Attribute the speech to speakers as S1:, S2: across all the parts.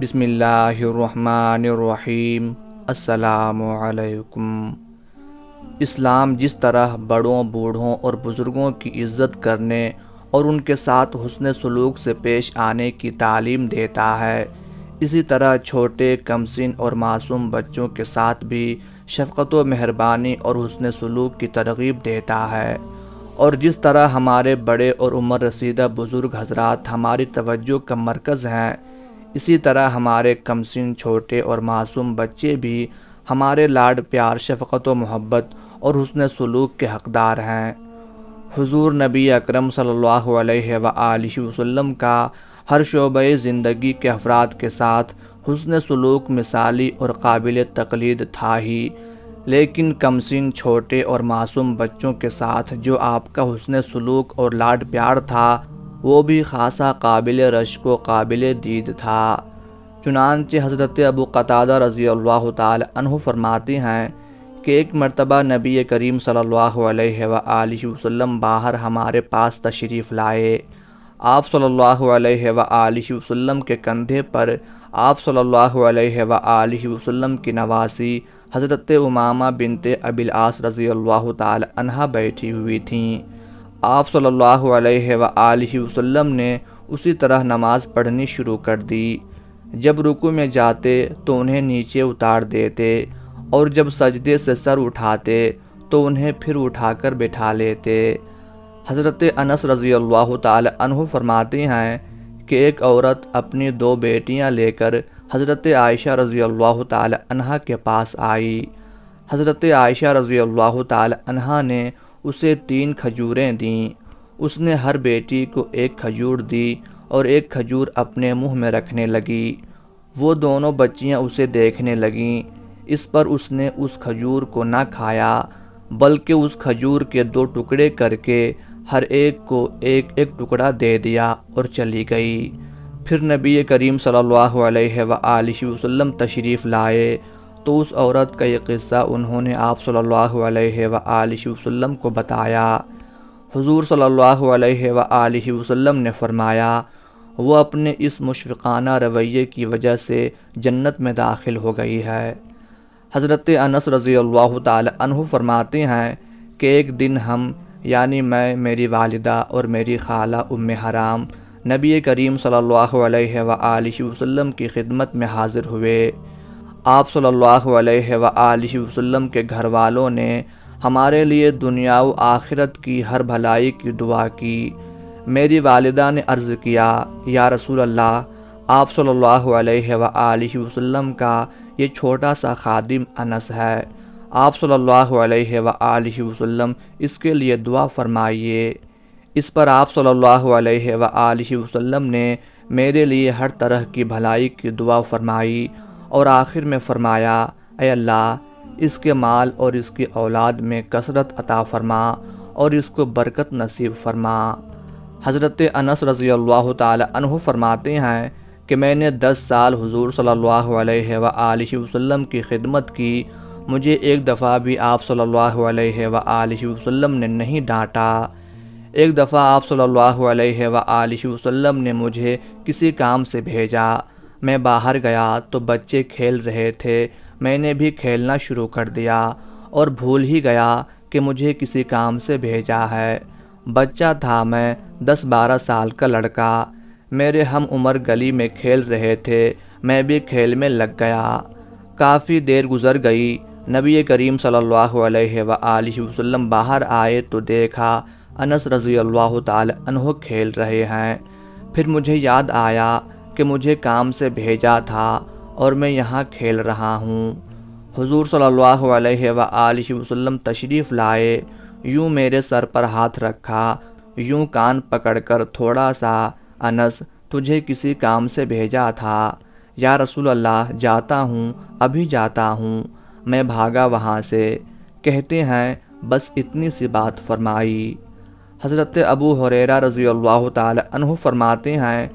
S1: بسم اللہ الرحمن الرحیم۔ السلام علیکم۔ اسلام جس طرح بڑوں، بوڑھوں اور بزرگوں کی عزت کرنے اور ان کے ساتھ حسن سلوک سے پیش آنے کی تعلیم دیتا ہے، اسی طرح چھوٹے، کمسن اور معصوم بچوں کے ساتھ بھی شفقت و مہربانی اور حسن سلوک کی ترغیب دیتا ہے۔ اور جس طرح ہمارے بڑے اور عمر رسیدہ بزرگ حضرات ہماری توجہ کا مرکز ہیں، اسی طرح ہمارے کمسن، چھوٹے اور معصوم بچے بھی ہمارے لاڈ، پیار، شفقت و محبت اور حسن سلوک کے حقدار ہیں۔ حضور نبی اکرم صلی اللہ علیہ وآلہ وسلم کا ہر شعبۂ زندگی کے افراد کے ساتھ حسن سلوک مثالی اور قابل تقلید تھا ہی، لیکن کمسن، چھوٹے اور معصوم بچوں کے ساتھ جو آپ کا حسن سلوک اور لاڈ پیار تھا، وہ بھی خاصا قابل رشک و قابل دید تھا۔ چنانچہ حضرت ابو قتادہ رضی اللہ تعالی عنہ فرماتے ہیں کہ ایک مرتبہ نبی کریم صلی اللہ علیہ وآلہ وسلم باہر ہمارے پاس تشریف لائے۔ آپ صلی اللہ علیہ وآلہ وسلم کے کندھے پر آپ صلی اللہ علیہ وآلہ وسلم کی نواسی حضرت امامہ بنت ابی العاص رضی اللہ تعالی عنہا بیٹھی ہوئی تھیں۔ آپ صلی اللہ علیہ وآلہ وسلم نے اسی طرح نماز پڑھنی شروع کر دی۔ جب رکوع میں جاتے تو انہیں نیچے اتار دیتے، اور جب سجدے سے سر اٹھاتے تو انہیں پھر اٹھا کر بٹھا لیتے۔ حضرت انس رضی اللہ تعالی عنہ فرماتے ہیں کہ ایک عورت اپنی 2 بیٹیاں لے کر حضرت عائشہ رضی اللہ تعالی عنہا کے پاس آئی۔ حضرت عائشہ رضی اللہ تعالی عنہا نے اسے 3 کھجوریں دیں۔ اس نے ہر بیٹی کو 1 کھجور دی اور 1 کھجور اپنے منہ میں رکھنے لگی۔ وہ دونوں بچیاں اسے دیکھنے لگیں۔ اس پر اس نے اس کھجور کو نہ کھایا، بلکہ اس کھجور کے 2 ٹکڑے کر کے ہر ایک کو 1 ٹکڑا دے دیا اور چلی گئی۔ پھر نبی کریم صلی اللہ علیہ وآلہ وسلم تشریف لائے تو اس عورت کا یہ قصہ انہوں نے آپ صلی اللہ علیہ وآلہ وسلم کو بتایا۔ حضور صلی اللہ علیہ وآلہ وسلم نے فرمایا، وہ اپنے اس مشفقانہ رویے کی وجہ سے جنت میں داخل ہو گئی ہے۔ حضرت انس رضی اللہ تعالی عنہ فرماتے ہیں کہ ایک دن ہم، یعنی میں، میری والدہ اور میری خالہ ام حرام، نبی کریم صلی اللہ علیہ وآلہ وسلم کی خدمت میں حاضر ہوئے۔ آپ صلی اللہ علیہ وآلہ وسلم کے گھر والوں نے ہمارے لیے دنیا و آخرت کی ہر بھلائی کی دعا کی۔ میری والدہ نے عرض کیا، یا رسول اللہ، آپ صلی اللہ علیہ وآلہ وسلم کا یہ چھوٹا سا خادم انس ہے، آپ صلی اللہ علیہ وآلہ وسلم اس کے لیے دعا فرمائیے۔ اس پر آپ صلی اللہ علیہ وآلہ وسلم نے میرے لیے ہر طرح کی بھلائی کی دعا فرمائی اور آخر میں فرمایا، اے اللہ، اس کے مال اور اس کی اولاد میں کثرت عطا فرما اور اس کو برکت نصیب فرما۔ حضرت انس رضی اللہ تعالی عنہ فرماتے ہیں کہ میں نے 10 سال حضور صلی اللہ علیہ وآلہ وسلم کی خدمت کی۔ مجھے ایک دفعہ بھی آپ صلی اللہ علیہ وآلہ وسلم نے نہیں ڈانٹا۔ ایک دفعہ آپ صلی اللہ علیہ وآلہ وسلم نے مجھے کسی کام سے بھیجا۔ میں باہر گیا تو بچے کھیل رہے تھے، میں نے بھی کھیلنا شروع کر دیا اور بھول ہی گیا کہ مجھے کسی کام سے بھیجا ہے۔ بچہ تھا میں، 10-12 سال کا لڑکا۔ میرے ہم عمر گلی میں کھیل رہے تھے، میں بھی کھیل میں لگ گیا۔ کافی دیر گزر گئی، نبی کریم صلی اللہ علیہ وآلہ وسلم باہر آئے تو دیکھا انس رضی اللہ تعالی عنہ کھیل رہے ہیں۔ پھر مجھے یاد آیا کہ مجھے کام سے بھیجا تھا اور میں یہاں کھیل رہا ہوں۔ حضور صلی اللہ علیہ وآلہ وسلم تشریف لائے، یوں میرے سر پر ہاتھ رکھا، یوں کان پکڑ کر تھوڑا سا، انس، تجھے کسی کام سے بھیجا تھا۔ یا رسول اللہ، جاتا ہوں، ابھی جاتا ہوں۔ میں بھاگا وہاں سے۔ کہتے ہیں بس اتنی سی بات فرمائی۔ حضرت ابو ہریرہ رضی اللہ تعالی عنہ فرماتے ہیں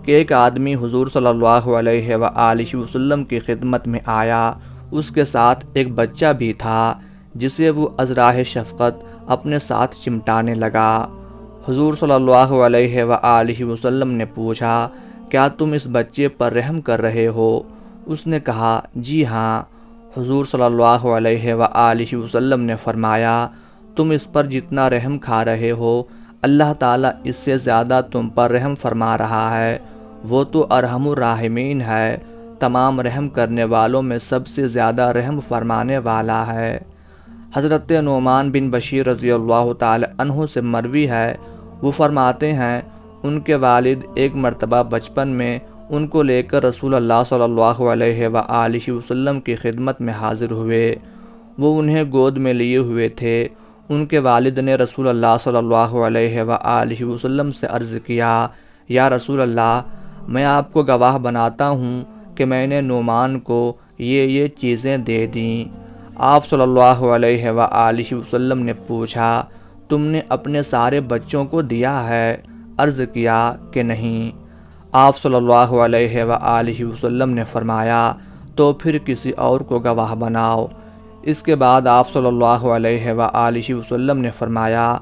S1: کہ ایک آدمی حضور صلی اللہ علیہ وآلہ وسلم کی خدمت میں آیا۔ اس کے ساتھ ایک بچہ بھی تھا جسے وہ ازراہ شفقت اپنے ساتھ چمٹانے لگا۔ حضور صلی اللہ علیہ وآلہ وسلم نے پوچھا کیا تم اس بچے پر رحم کر رہے ہو؟ اس نے کہا جی ہاں۔ حضور صلی اللہ علیہ وآلہ وسلم نے فرمایا تم اس پر جتنا رحم کھا رہے ہو اللہ تعالیٰ اس سے زیادہ تم پر رحم فرما رہا ہے، وہ تو ارحم الراحمین ہے، تمام رحم کرنے والوں میں سب سے زیادہ رحم فرمانے والا ہے۔ حضرت نعمان بن بشیر رضی اللہ تعالی عنہ سے مروی ہے، وہ فرماتے ہیں ان کے والد ایک مرتبہ بچپن میں ان کو لے کر رسول اللہ صلی اللہ علیہ وآلہ وسلم کی خدمت میں حاضر ہوئے۔ وہ انہیں گود میں لیے ہوئے تھے۔ ان کے والد نے رسول اللہ صلی اللہ علیہ وآلہ وسلم سے عرض کیا یا رسول اللہ، میں آپ کو گواہ بناتا ہوں کہ میں نے نعمان کو یہ چیزیں دے دیں۔ آپ صلی اللہ علیہ وآلہ وسلم نے پوچھا تم نے اپنے سارے بچوں کو دیا ہے؟ عرض کیا کہ نہیں۔ آپ صلی اللہ علیہ وآلہ وسلم نے فرمایا تو پھر کسی اور کو گواہ بناؤ۔ اس کے بعد آپ صلی اللہ علیہ وآلہ وسلم نے فرمایا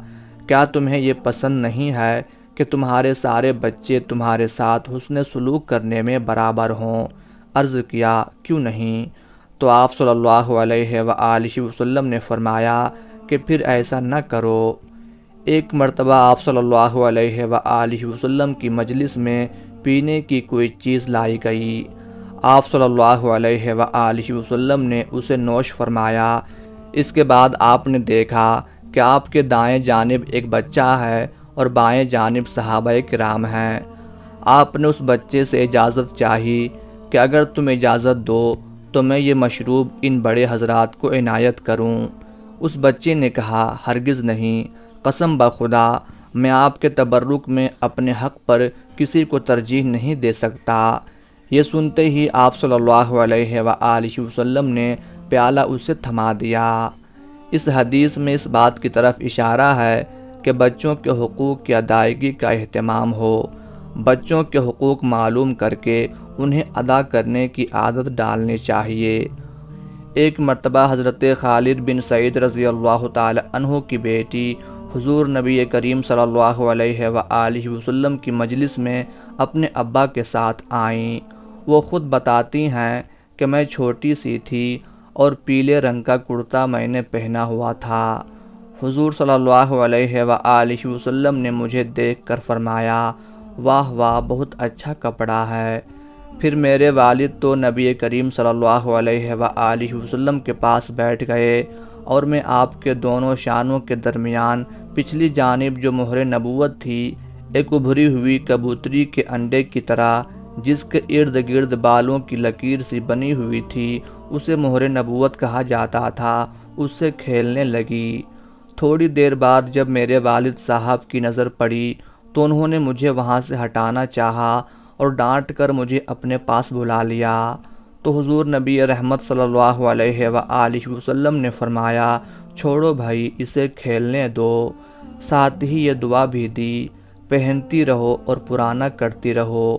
S1: کیا تمہیں یہ پسند نہیں ہے کہ تمہارے سارے بچے تمہارے ساتھ حسن سلوک کرنے میں برابر ہوں؟ عرض کیا کیوں نہیں؟ تو آپ صلی اللہ علیہ وآلہ وسلم نے فرمایا کہ پھر ایسا نہ کرو۔ ایک مرتبہ آپ صلی اللہ علیہ وآلہ وسلم کی مجلس میں پینے کی کوئی چیز لائی گئی۔ آپ صلی اللہ علیہ وآلہ وسلم نے اسے نوش فرمایا۔ اس کے بعد آپ نے دیکھا کہ آپ کے دائیں جانب ایک بچہ ہے اور بائیں جانب صحابہ کرام ہیں۔ آپ نے اس بچے سے اجازت چاہی کہ اگر تم اجازت دو تو میں یہ مشروب ان بڑے حضرات کو عنایت کروں۔ اس بچے نے کہا ہرگز نہیں، قسم بخدا میں آپ کے تبرک میں اپنے حق پر کسی کو ترجیح نہیں دے سکتا۔ یہ سنتے ہی آپ صلی اللہ علیہ وآلہ وسلم نے پیالہ اسے تھما دیا۔ اس حدیث میں اس بات کی طرف اشارہ ہے کہ بچوں کے حقوق کی ادائیگی کا اہتمام ہو، بچوں کے حقوق معلوم کر کے انہیں ادا کرنے کی عادت ڈالنی چاہیے۔ ایک مرتبہ حضرت خالد بن سعید رضی اللہ تعالی عنہ کی بیٹی حضور نبی کریم صلی اللہ علیہ وآلہ وسلم کی مجلس میں اپنے ابا کے ساتھ آئیں۔ وہ خود بتاتی ہیں کہ میں چھوٹی سی تھی اور پیلے رنگ کا کرتا میں نے پہنا ہوا تھا۔ حضور صلی اللہ علیہ وآلہ وسلم نے مجھے دیکھ کر فرمایا واہ واہ بہت اچھا کپڑا ہے۔ پھر میرے والد تو نبی کریم صلی اللہ علیہ وآلہ وسلم کے پاس بیٹھ گئے اور میں آپ کے دونوں شانوں کے درمیان پچھلی جانب جو مہر نبوت تھی، ایک ابھری ہوئی کبوتری کے انڈے کی طرح جس کے ارد گرد بالوں کی لکیر سی بنی ہوئی تھی، اسے مہر نبوت کہا جاتا تھا، اس سے کھیلنے لگی۔ تھوڑی دیر بعد جب میرے والد صاحب کی نظر پڑی تو انہوں نے مجھے وہاں سے ہٹانا چاہا اور ڈانٹ کر مجھے اپنے پاس بلا لیا۔ تو حضور نبی رحمت صلی اللہ علیہ وآلہ وسلم نے فرمایا چھوڑو بھائی، اسے کھیلنے دو۔ ساتھ ہی یہ دعا بھی دی پہنتی رہو اور پرانا کرتی رہو۔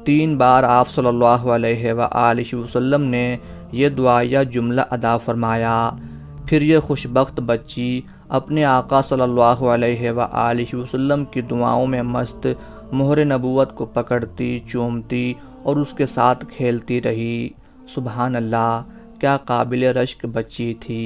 S1: 3 بار آپ صلی اللہ علیہ وآلہ وسلم نے یہ دعائیہ جملہ ادا فرمایا۔ پھر یہ خوشبخت بچی اپنے آقا صلی اللہ علیہ وآلہ وسلم کی دعاؤں میں مست مہر نبوت کو پکڑتی، چومتی اور اس کے ساتھ کھیلتی رہی۔ سبحان اللہ، کیا قابل رشک بچی تھی۔